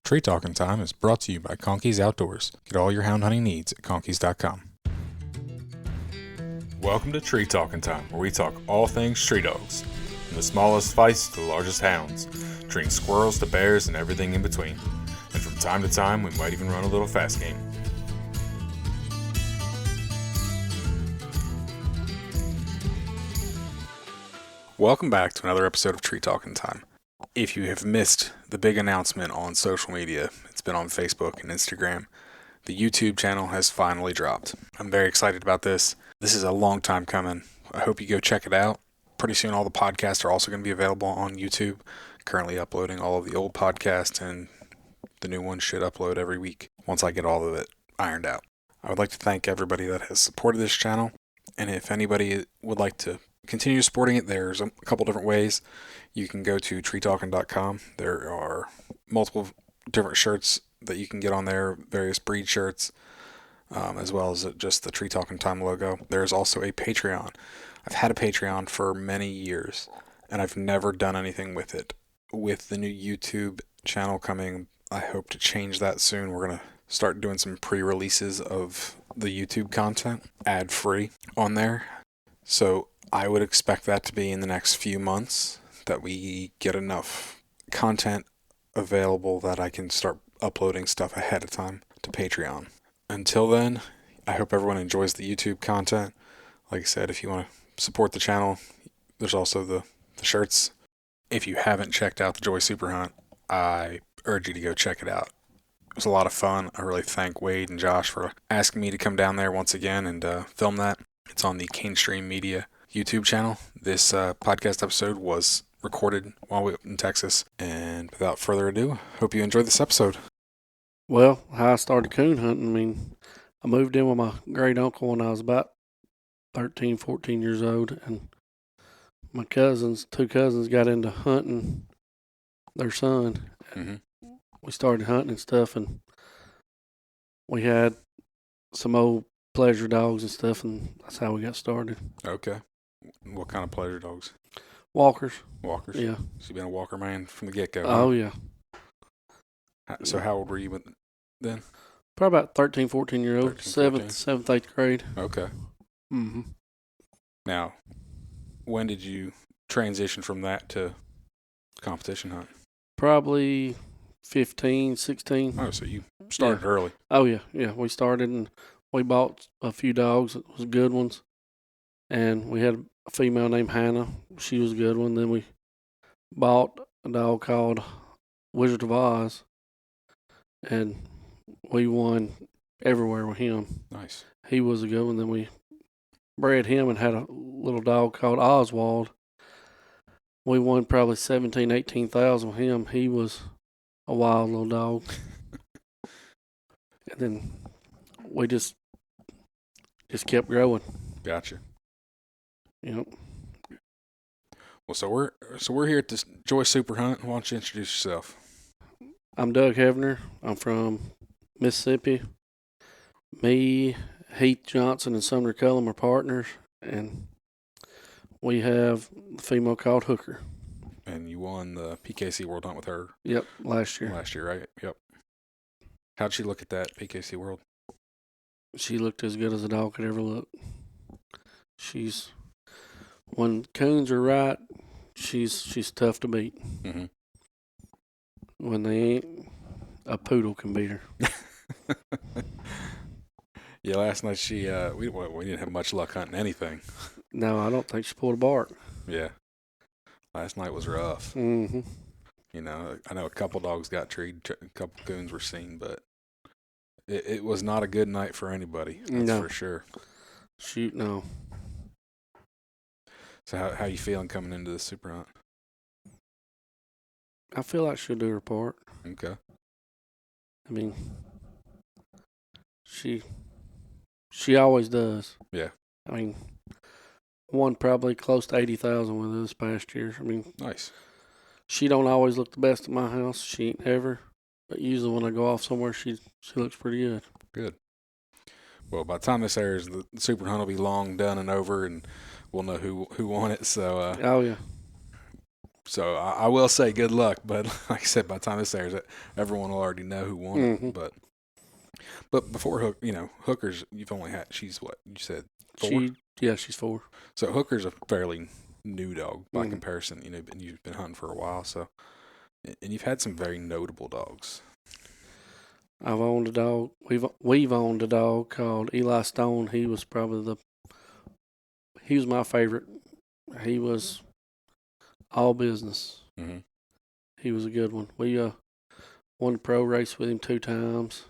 Tree Talkin Time is brought to you by Conkeys Outdoors. Get all your hound hunting needs at conkeys.com. Welcome to Tree Talkin Time, where we talk all things tree dogs, from the smallest fights to the largest hounds, treating squirrels to bears and everything in between. And from time to time, we might even run a little fast game. Welcome back to another episode of Tree Talkin Time. If you have missed the big announcement on social media, it's been on Facebook and Instagram, the YouTube channel has finally dropped. I'm very excited about this. This is a long time coming. I hope you go check it out. Pretty soon all the podcasts are also going to be available on YouTube. Currently uploading all of the old podcasts, and the new ones should upload every week once I get all of it ironed out. I would like to thank everybody that has supported this channel, and if anybody would like to continue supporting it, there's a couple different ways. You can go to treetalkin.com. There are multiple different shirts that you can get on there, various breed shirts, as well as just the Tree Talkin Time logo. There's also a Patreon. I've had a Patreon for many years, and I've never done anything with it. With the new YouTube channel coming, I hope to change that soon. We're going to start doing some pre-releases of the YouTube content, ad-free on there. So I would expect that to be in the next few months, that we get enough content available that I can start uploading stuff ahead of time to Patreon. Until then, I hope everyone enjoys the YouTube content. Like I said, if you want to support the channel, there's also the shirts. If you haven't checked out the Joy Super Hunt, I urge you to go check it out. It was a lot of fun. I really thank Wade and Josh for asking me to come down there once again and film that. It's on the Tree Media YouTube channel. This podcast episode was recorded while we were in Texas. And without further ado, hope you enjoyed this episode. Well, how I started coon hunting, I moved in with my great uncle when I was about 13, 14 years old, and my two cousins got into hunting their son. Mm-hmm. We started hunting and stuff, and we had some old pleasure dogs and stuff, and that's how we got started. Okay. What kind of pleasure dogs? Walkers. Walkers? Yeah. So you've been a walker man from the get-go. Oh, yeah. So how old were you then? Probably about 13, 14 year old. 13, 7th, 8th grade. Okay. Mm-hmm. Now, when did you transition from that to competition hunt? Probably 15, 16. Oh, so you started early. Oh, yeah. Yeah, we started and we bought a few dogs that was good ones. And we had a female named Hannah. She was a good one. Then we bought a dog called Wizard of Oz. And we won everywhere with him. Nice. He was a good one. Then we bred him and had a little dog called Oswald. We won probably 17,000, 18,000 with him. He was a wild little dog. And then we just kept growing. Gotcha. Yep. Well, so we're here at this Joy Super Hunt. Why don't you introduce yourself? I'm Doug Heavner. I'm from Mississippi. Me, Heath Johnson, and Sumner Cullum are partners, and we have a female called Hooker. And you won the PKC World Hunt with her. Yep, last year. Last year, right? Yep. How'd she look at that PKC World? She looked as good as a dog could ever look. When coons are right, she's tough to beat. Mm-hmm. When they ain't, a poodle can beat her. Yeah, last night we didn't have much luck hunting anything. No, I don't think she pulled a bark. Yeah. Last night was rough. Mm-hmm. You know, I know a couple dogs got treed, a couple coons were seen, but it was not a good night for anybody. That's for sure. Shoot, no. So how you feeling coming into the super hunt? I feel like she'll do her part. Okay. I mean, she always does. Yeah. I mean, won probably close to 80,000 with us past year. I mean, nice. She don't always look the best at my house. She ain't ever. But usually when I go off somewhere, she looks pretty good. Good. Well, by the time this airs, the super hunt will be long done and over, and we'll know who won it. So. Oh yeah. So I will say good luck, but like I said, by the time this airs, everyone will already know who won Mm-hmm. it. But before Hooker's, you've only had, she's what you said, 4? She's 4. So Hooker's a fairly new dog by Mm-hmm. comparison. And you've been hunting for a while, so and you've had some very notable dogs. I've owned a dog. We've owned a dog called Eli Stone. He was my favorite. He was all business. Mm-hmm. He was a good one. We won the pro race with him 2 times.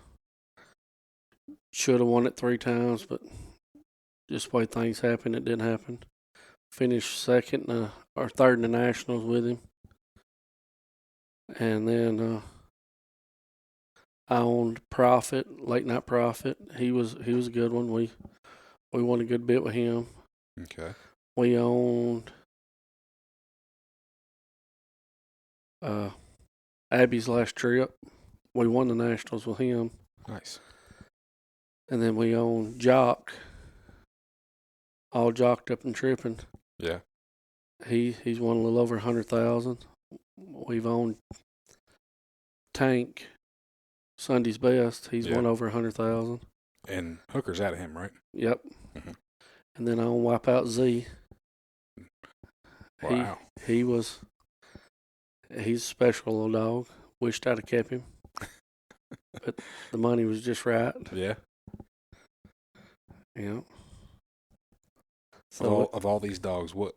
Should have won it 3 times, but just the way things happened, it didn't happen. Finished second or third in the nationals with him, and then I owned Prophet, Late Night Prophet. He was a good one. We won a good bit with him. Okay. We owned Abby's last trip. We won the nationals with him. Nice. And then we owned Jock, all jocked up and tripping. Yeah. He's won a little over 100,000. We've owned Tank, Sunday's Best. He's won over 100,000. And Hooker's out of him, right? Yep. Mm-hmm. And then I own Wipeout Z. Wow. He's a special little dog. Wished I'd have kept him, but the money was just right. Yeah. Yeah. So Of all these dogs, what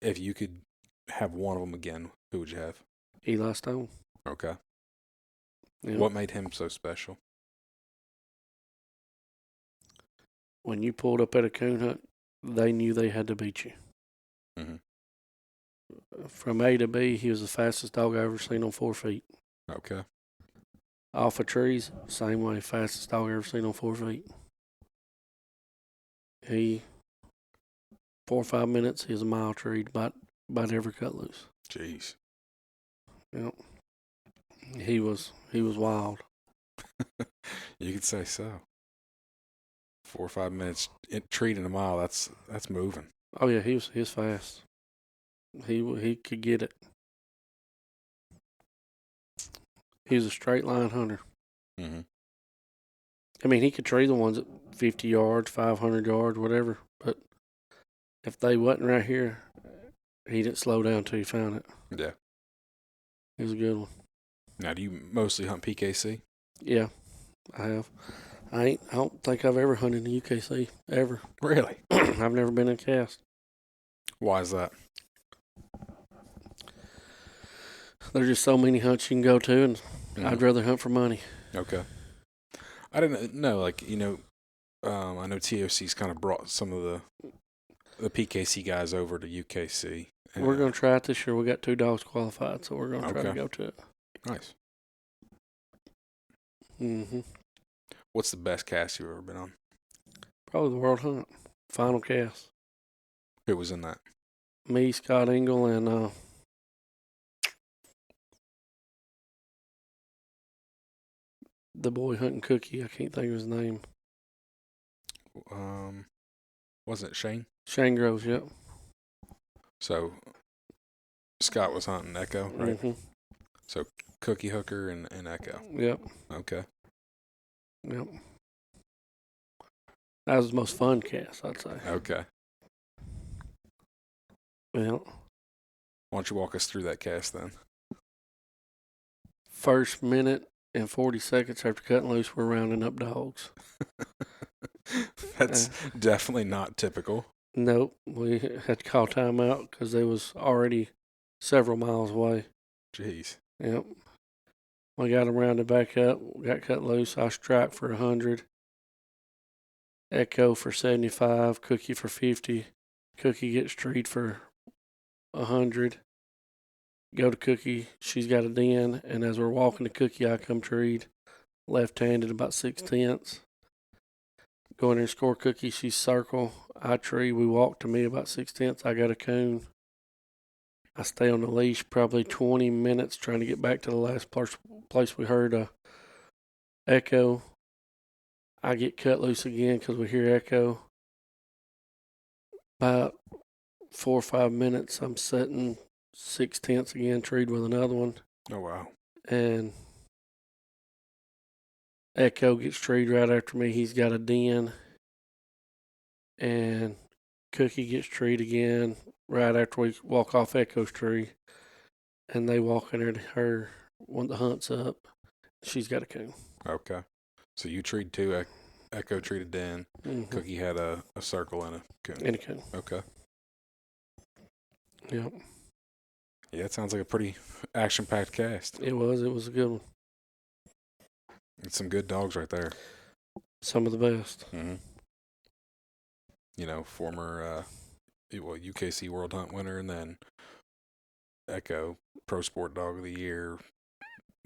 if you could have one of them again? Who would you have? Eli Stone. Okay. Yeah. What made him so special? When you pulled up at a coon hunt, they knew they had to beat you. Mm-hmm. From A to B, he was the fastest dog I ever seen on 4 feet. Okay. Off of trees, same way, fastest dog I ever seen on 4 feet. He 4 or 5 minutes, he was a mile treed, about every cut loose. Jeez. Yep. He was wild. You could say so. 4 or 5 minutes treating a mile, that's moving. Oh yeah, he was fast. He could get it. He was a straight line hunter. Mm-hmm. I mean, he could tree the ones at 50 yards, 500 yards, whatever. But if they wasn't right here, he didn't slow down till he found it. Yeah. He was a good one. Now, do you mostly hunt PKC? Yeah, I have. I don't think I've ever hunted in the UKC ever. Really? I've never been in a cast. Why is that? There's just so many hunts you can go to, and I'd rather hunt for money. Okay. I didn't know, I know TOC's kind of brought some of the PKC guys over to UKC. We're going to try it this year. We got 2 dogs qualified, so we're going to try to go to it. Nice. Mm-hmm. What's the best cast you've ever been on? Probably the World Hunt. Final cast. Who was in that? Me, Scott Engel, and the boy hunting Cookie. I can't think of his name. Wasn't it Shane? Shane Groves, yep. So Scott was hunting Echo, right? Mm-hmm. So Cookie, Hooker, and Echo. Yep. Okay. Yep. That was the most fun cast, I'd say. Okay. Well, Why don't you walk us through that cast then? first minute and 40 seconds after cutting loose, we're rounding up dogs. That's definitely not typical. Nope. We had to call timeout because they was already several miles away. Jeez. Yep. We got them rounded back up. Got cut loose. I strike for 100. Echo for 75. Cookie for 50. Cookie gets treed for 100. Go to Cookie. She's got a den. And as we're walking to Cookie, I come treed left-handed about 6/10. Go in there and score Cookie. She's circle. I tree. We walk to me about 6/10. I got a coon. I stay on the leash probably 20 minutes trying to get back to the last place we heard Echo. I get cut loose again because we hear Echo. About 4 or 5 minutes, I'm sitting 6/10 again, treed with another one. Oh, wow. And Echo gets treed right after me. He's got a den. And Cookie gets treed again right after we walk off Echo's tree. And they walk in there to her when the hunt's up. She's got a coon. Okay. So you treed two, Echo treated den. Mm-hmm. Cookie had a circle and a coon. And a coon. Okay. Yep. Yeah, it sounds like a pretty action-packed cast. It was a good one. It's some good dogs right there. Some of the best. Mm-hmm. You know, former UKC World Hunt winner, and then Echo Pro Sport Dog of the Year,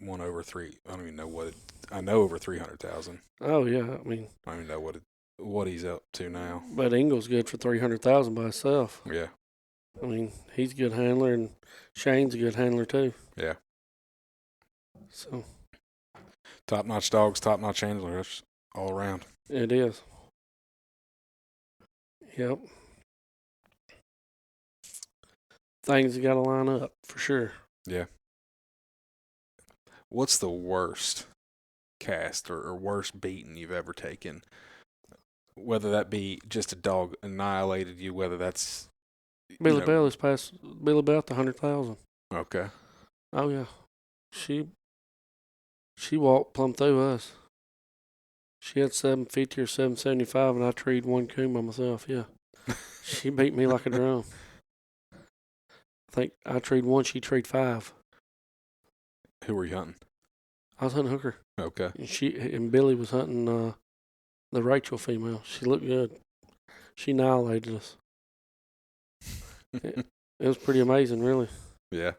won over three. I don't even know what I know over 300,000. Oh yeah, I mean, I don't even know what he's up to now. But Ingle's good for 300,000 by himself. Yeah. I mean, he's a good handler, and Shane's a good handler too. Yeah. So Top-notch dogs, top-notch handlers all around. it is. Yep. Things got to line up for sure. Yeah. What's the worst cast or worst beating you've ever taken? Whether that be just a dog annihilated you, whether that's Billy Bell is past Billy Bell the 100,000. Okay. Oh yeah, she walked plumb through us. She had 750 or 775, and I treed one coon by myself. Yeah, she beat me like a drum. I think I treed one. She treed 5. Who were you hunting? I was hunting hooker. Okay. And Billy was hunting the Rachel female. She looked good. She annihilated us. It was pretty amazing, really. Yeah.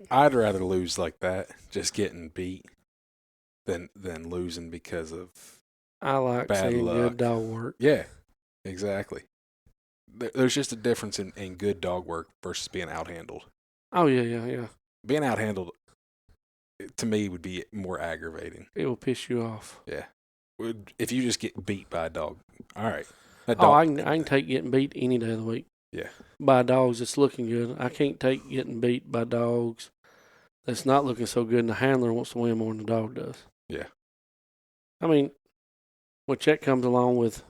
I'd rather lose like that, just getting beat, than losing because of I like bad seeing luck. good dog work. Yeah, exactly. There's just a difference in good dog work versus being outhandled. Oh yeah. Being outhandled, to me, would be more aggravating. It will piss you off. Yeah. If you just get beat by a dog, all right. I can take getting beat any day of the week. Yeah. By dogs that's looking good. I can't take getting beat by dogs that's not looking so good, and the handler wants to win more than the dog does. Yeah. I mean, which that comes along with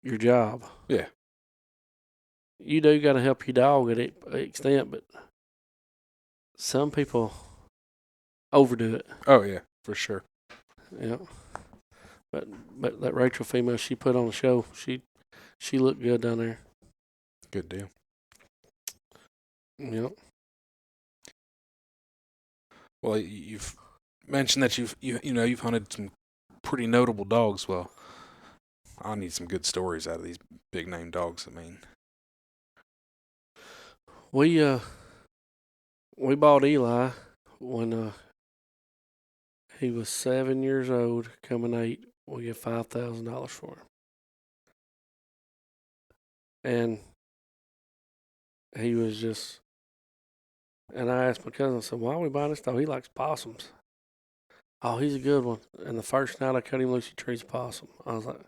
your job. Yeah. You do got to help your dog at an extent, but some people overdo it. Oh yeah, for sure. Yeah. But that Rachel female, she put on a show. She looked good down there. Good deal. Yep. Well, you've mentioned that you've hunted some pretty notable dogs. Well, I need some good stories out of these big name dogs. I mean, we bought Eli when he was 7 years old, coming 8. We get $5,000 for him, and he was just. And I asked my cousin, I said, "Why are we buying this dog? He likes possums." "Oh, he's a good one." And the first night I cut him loose, he trees a possum. I was like,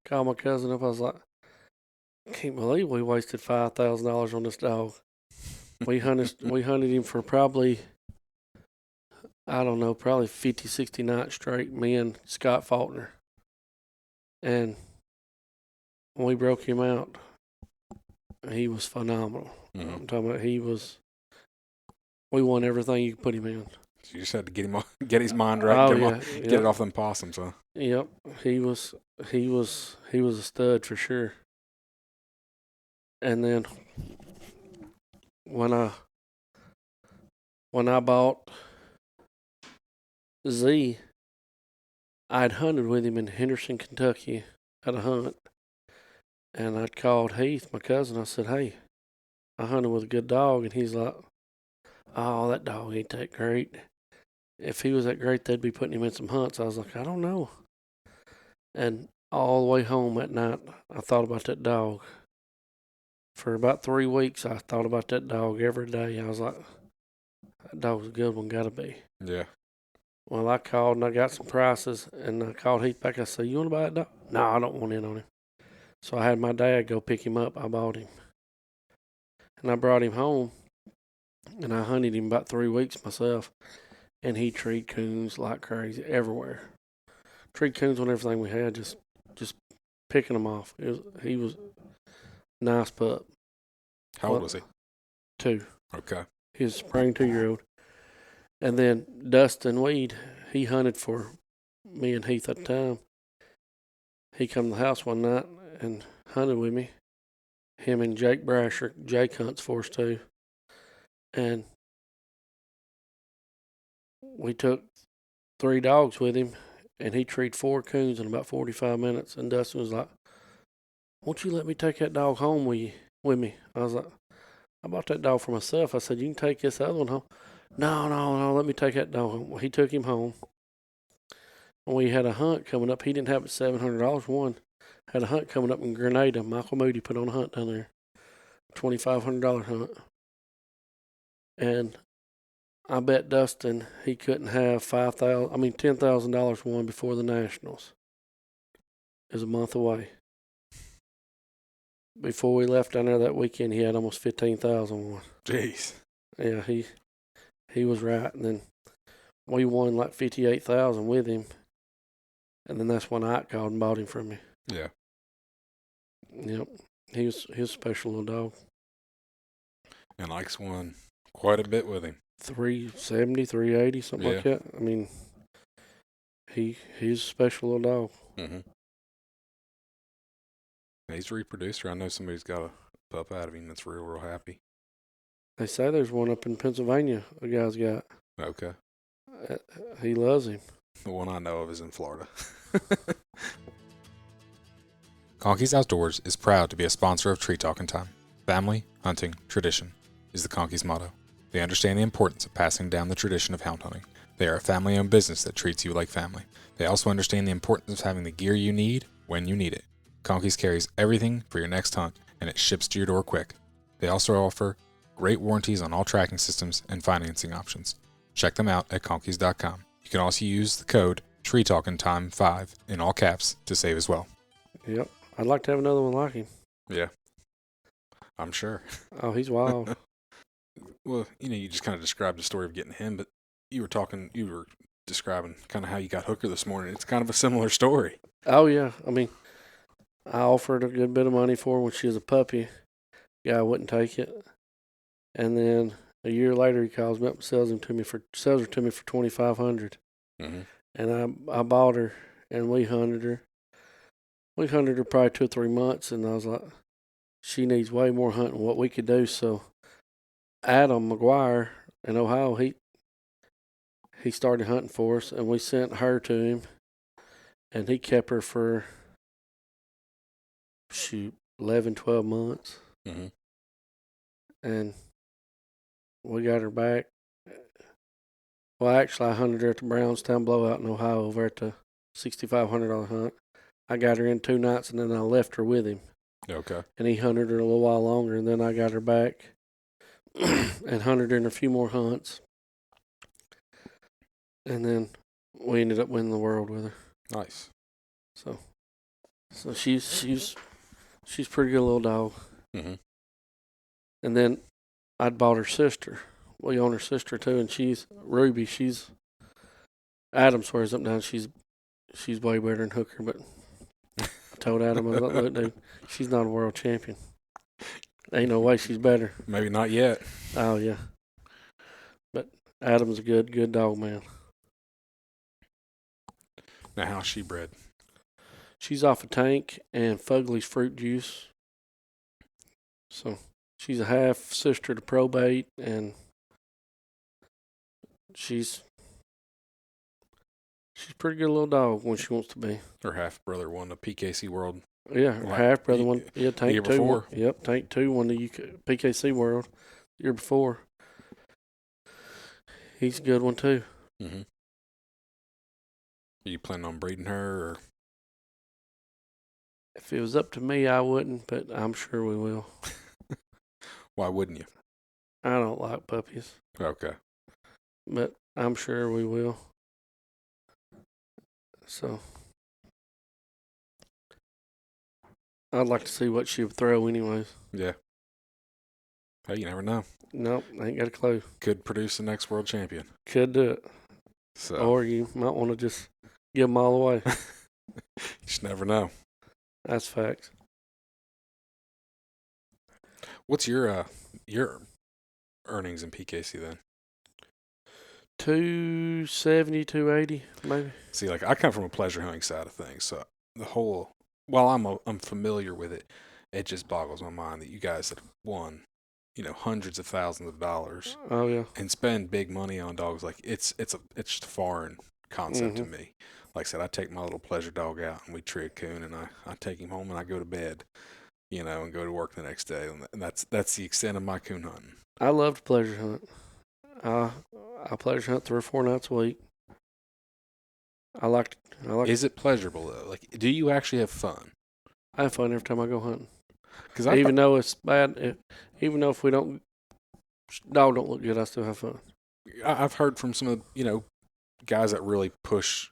called my cousin up. I was like, "Can't believe we wasted $5,000 on this dog." We hunted him for probably, I don't know, probably 50, 60 nights straight, me and Scott Faulkner. And when we broke him out, he was phenomenal. Mm-hmm. I'm talking about we won everything you could put him in. So you just had to get his mind right, get it off them possums, huh? Yep, he was a stud for sure. And then when I bought Z, I'd hunted with him in Henderson, Kentucky at a hunt, and I called Heath, my cousin. I said, "Hey, I hunted with a good dog," and he's like, "Oh, that dog ain't that great. If he was that great, they'd be putting him in some hunts." I was like, "I don't know." And all the way home at night, I thought about that dog. For about 3 weeks, I thought about that dog every day. I was like, that dog's a good one, gotta be. Yeah. Well, I called and I got some prices, and I called Heath back. I said, "You want to buy that dog?" "No, I don't want in on him." So I had my dad go pick him up. I bought him. and I brought him home, and I hunted him about 3 weeks myself, and he treed coons like crazy everywhere. Treed coons on everything we had, just picking them off. He was a nice pup. How old was he? 2. Okay. He was a spring 2-year-old. And then Dustin Weed, he hunted for me and Heath at the time. He come to the house one night and hunted with me. Him and Jake Brasher. Jake hunts for us too. And we took 3 dogs with him, and he treated 4 coons in about 45 minutes. And Dustin was like, "Won't you let me take that dog home with me?" I was like, "I bought that dog for myself." I said, "You can take this other one home." No, let me take that dog home. Well, he took him home. We had a hunt coming up. He didn't have it $700. One had a hunt coming up in Grenada. Michael Moody put on a hunt down there, $2,500 hunt. And I bet Dustin he couldn't have $10,000 won before the Nationals. It was a month away. Before we left down there that weekend, he had almost 15,000 won. Jeez. Yeah, he was right. And then we won like 58,000 with him. And then that's when Ike called and bought him from me. Yeah. Yep. He was a special little dog. And Ike's won quite a bit with him. 370, 380, something like that. I mean, he's a special little dog. Mm-hmm. He's a reproducer. I know somebody's got a pup out of him that's real happy. They say there's one up in Pennsylvania a guy's got. Okay. He loves him. The one I know of is in Florida. Conkeys Outdoors is proud to be a sponsor of Tree Talkin Time. Family, hunting, tradition is the Conkeys motto. They understand the importance of passing down the tradition of hound hunting. They are a family-owned business that treats you like family. They also understand the importance of having the gear you need when you need it. Conkeys carries everything for your next hunt, and it ships to your door quick. They also offer great warranties on all tracking systems and financing options. Check them out at conkeys.com. You can also use the code TreeTalkinTime5 in all caps to save as well. Yep. I'd like to have another one like him. Yeah. I'm sure. Oh, he's wild. Well, you just kind of described the story of getting him, but you were describing kind of how you got Hooker this morning. It's kind of a similar story. Oh, yeah. I mean, I offered a good bit of money for her when she was a puppy. Guy wouldn't take it. And then a year later, he calls me up and sells her to me for $2,500. Mm-hmm. And I bought her, and we hunted her. We hunted her probably 2 or 3 months, and I was like, she needs way more hunting than what we could do. So Adam McGuire in Ohio, he started hunting for us, and we sent her to him, and he kept her for 11, 12 months. Mm-hmm. And we got her back. Well, actually, I hunted her at the Brownstown Blowout in Ohio over at the $6,500 hunt. I got her in 2 nights, and then I left her with him. Okay. And he hunted her a little while longer, and then I got her back and hunted her in a few more hunts. And then we ended up winning the world with her. Nice. So she's pretty good little dog. Mm-hmm. And then I'd bought her sister. We own her sister too, and she's Ruby. Adam swears up and down she's way better than Hooker, but I told Adam, I was like, look, dude, she's not a world champion. Ain't no way she's better. Maybe not yet. Oh yeah. But Adam's a good dog, man. Now, how's she bred? She's off a tank and Fugly's fruit juice. So she's a half sister to Probate, and she's a pretty good little dog when she wants to be. Her half brother won the PKC World. Yeah, her half brother won. Yeah, Tank year 2. before. Yep, Tank 2 won the PKC World the year before. He's a good one too. Mm-hmm. Are you planning on breeding her, or? If it was up to me, I wouldn't, but I'm sure we will. Why wouldn't you? I don't like puppies. Okay. But I'm sure we will. So I'd like to see what she would throw anyways. Yeah. Hey, you never know. Nope, I ain't got a clue. Could produce the next world champion. Could do it. So, Or you might want to just give them all away. just never know. That's facts. What's your earnings in PKC then? 270, 280, maybe. See, like I come from a pleasure hunting side of things, so the whole while I'm familiar with it, it just boggles my mind that you guys have won, hundreds of thousands of dollars Oh yeah. and spend big money on dogs. Like it's just a foreign concept to me. Like I said, I take my little pleasure dog out and we tree a coon and I take him home and I go to bed, and go to work the next day. And that's the extent of my coon hunting. I love to pleasure hunt. I pleasure hunt 3 or 4 nights a week. I like. Is it pleasurable though? Like, do you actually have fun? I have fun every time I go hunting. Because Even though it's bad, even though if dog don't look good, I still have fun. I've heard from some of guys that really push,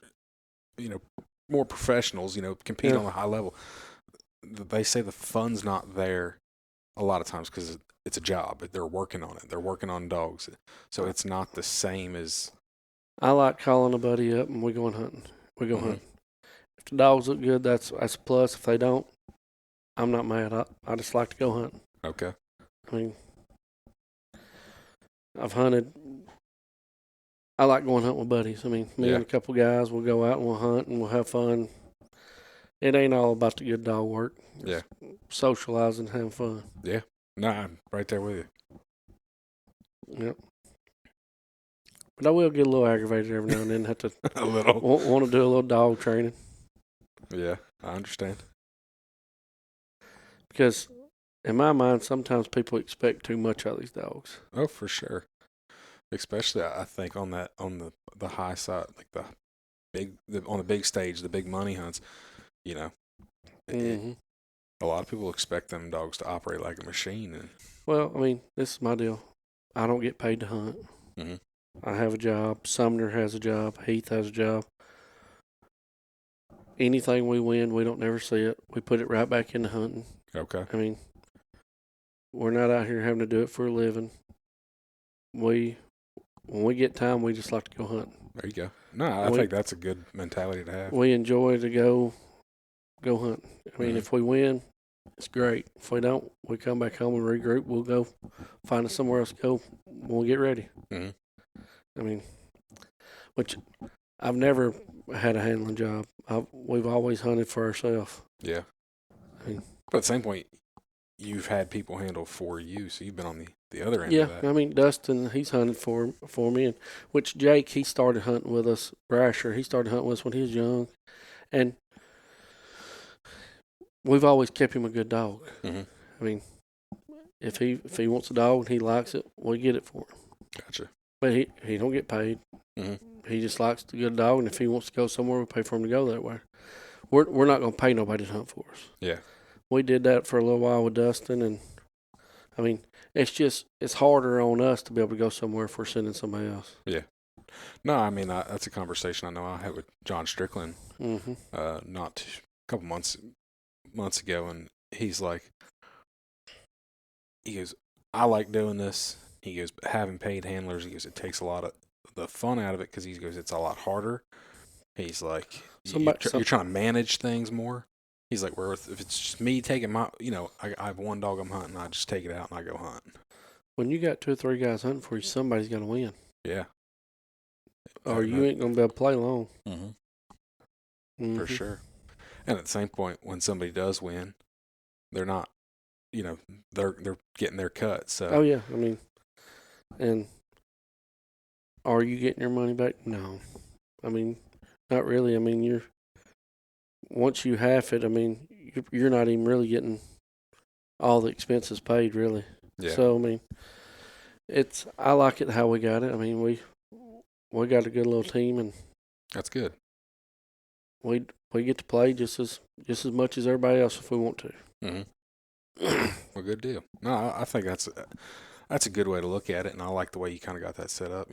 more professionals, compete on a high level. They say the fun's not there a lot of times because it's a job. They're working on it. They're working on dogs, so it's not the same as. I like calling a buddy up and we going hunting. We go hunting. If the dogs look good, that's a plus. If they don't, I'm not mad. I just like to go hunting. Okay. I mean, I've hunted. I like going hunting with buddies. I mean, me and a couple guys will go out and we'll hunt and we'll have fun. It ain't all about the good dog work. It's socializing, having fun. Yeah. No, I'm right there with you. Yep. But I will get a little aggravated every now and then. Have to a little want to do a little dog training. Yeah, I understand. Because in my mind, sometimes people expect too much out of these dogs. Oh, for sure. Especially, I think on the high side, like on the big stage, the big money hunts. A lot of people expect them dogs to operate like a machine. And well, I mean, this is my deal. I don't get paid to hunt. I have a job. Sumner has a job. Heath has a job. Anything we win, we don't never see it. We put it right back into hunting. Okay. I mean, we're not out here having to do it for a living. When we get time, we just like to go hunting. There you go. No, I think that's a good mentality to have. We enjoy to go hunting. I mean, if we win, it's great. If we don't, we come back home and regroup. We'll go find us somewhere else to go when we get ready. I mean, which I've never had a handling job. We've always hunted for ourselves. Yeah. I mean, but at the same point, you've had people handle for you, so you've been on the other end of that. Yeah, I mean, Dustin, he's hunted for me. And which Jake, he started hunting with us. Brasher, he started hunting with us when he was young. And we've always kept him a good dog. I mean, if he wants a dog and he likes it, we get it for him. Gotcha. But he don't get paid. He just likes the good dog, and if he wants to go somewhere, we pay for him to go that way. We're not going to pay nobody to hunt for us. Yeah. We did that for a little while with Dustin, and I mean, it's harder on us to be able to go somewhere if we're sending somebody else. Yeah. No, I mean that's a conversation I know I had with John Strickland, not a couple months ago, and he goes, I like doing this. He goes, having paid handlers, he goes, it takes a lot of the fun out of it because he goes, it's a lot harder. He's like, you're trying to manage things more. He's like, where if it's just me taking my, I have one dog I'm hunting, I just take it out and I go hunt. When you got 2 or 3 guys hunting for you, somebody's going to win. Yeah. Or you ain't going to be able to play long. For sure. And at the same point, when somebody does win, they're not, they're getting their cut. So. Oh yeah, I mean, and are you getting your money back? No, I mean, not really. I mean, once you half it, I mean, you're not even really getting all the expenses paid, really. Yeah. So I mean, I like it how we got it. I mean, we got a good little team, and that's good. We get to play just as much as everybody else if we want to. Well, good deal. No, I think that's a good way to look at it, and I like the way you kind of got that set up.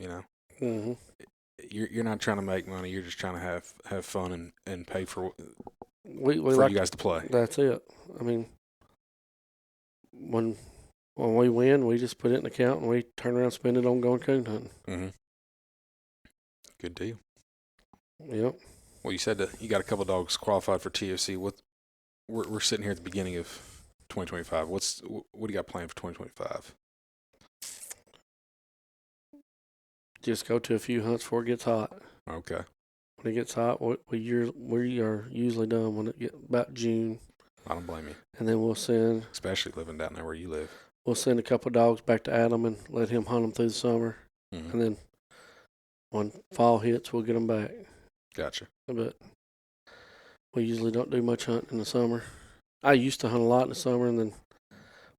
You're not trying to make money; you're just trying to have fun and pay for we for you guys to play. That's it. I mean, when When we win, we just put it in the account and we turn around and spend it on going coon hunting. Mm-hmm. Good deal. Yep. Well, you said that you got a couple dogs qualified for TOC. We're sitting here at the beginning of 2025. What do you got planned for 2025? Just go to a few hunts before it gets hot. Okay. When it gets hot, we are usually done when it gets about June. I don't blame you. And then we'll send, especially living down there where you live. We'll send a couple of dogs back to Adam and let him hunt them through the summer. Mm-hmm. And then when fall hits, we'll get them back. Gotcha. But we usually don't do much hunting in the summer. I used to hunt a lot in the summer, and then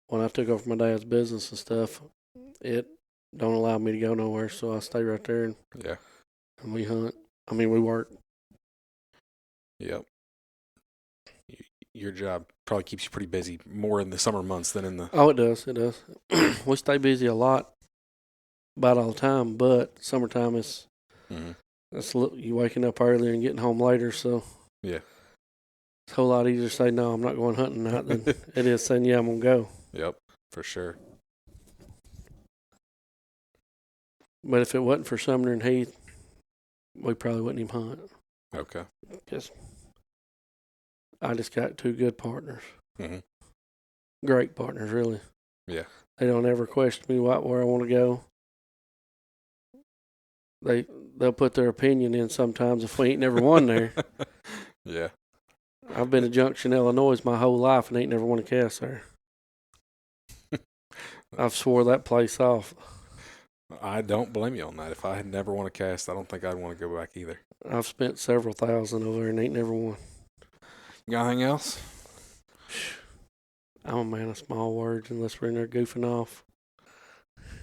when I took over my dad's business and stuff, it don't allow me to go nowhere, so I stay right there and we hunt. I mean, we work. Yep. Your job probably keeps you pretty busy more in the summer months than in the... Oh, it does. It does. We stay busy a lot, about all the time, but summertime is... Mm-hmm. You waking up earlier and getting home later, so... Yeah. It's a whole lot easier to say, no, I'm not going hunting tonight than it is saying, yeah, I'm going to go. Yep, for sure. But if it wasn't for Sumner and Heath, we probably wouldn't even hunt. Okay. Because I just got two good partners. Mm-hmm. Great partners, really. Yeah. They don't ever question me where I want to go. They'll put their opinion in sometimes if we ain't never won there. Yeah. I've been to Junction, Illinois my whole life and ain't never won a cast there. I've swore that place off. I don't blame you on that. If I had never won a cast, I don't think I'd want to go back either. I've spent several thousand over there and ain't never won. You got anything else? I'm a man of small words unless we're in there goofing off.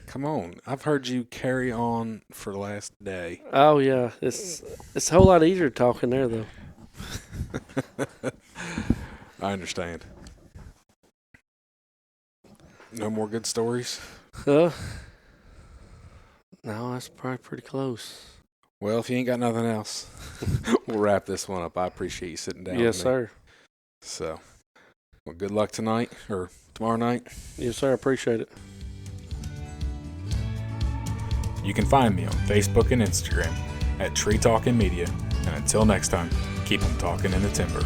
Come on. I've heard you carry on for the last day. Oh, yeah. It's a whole lot easier talking there, though. I understand. No more good stories? No, that's probably pretty close. Well, if you ain't got nothing else, we'll wrap this one up. I appreciate you sitting down with me. Yes, sir. So, well, good luck tonight or tomorrow night. Yes, sir. I appreciate it. You can find me on Facebook and Instagram at Tree Talkin Media. And until next time, keep them talking in the timber.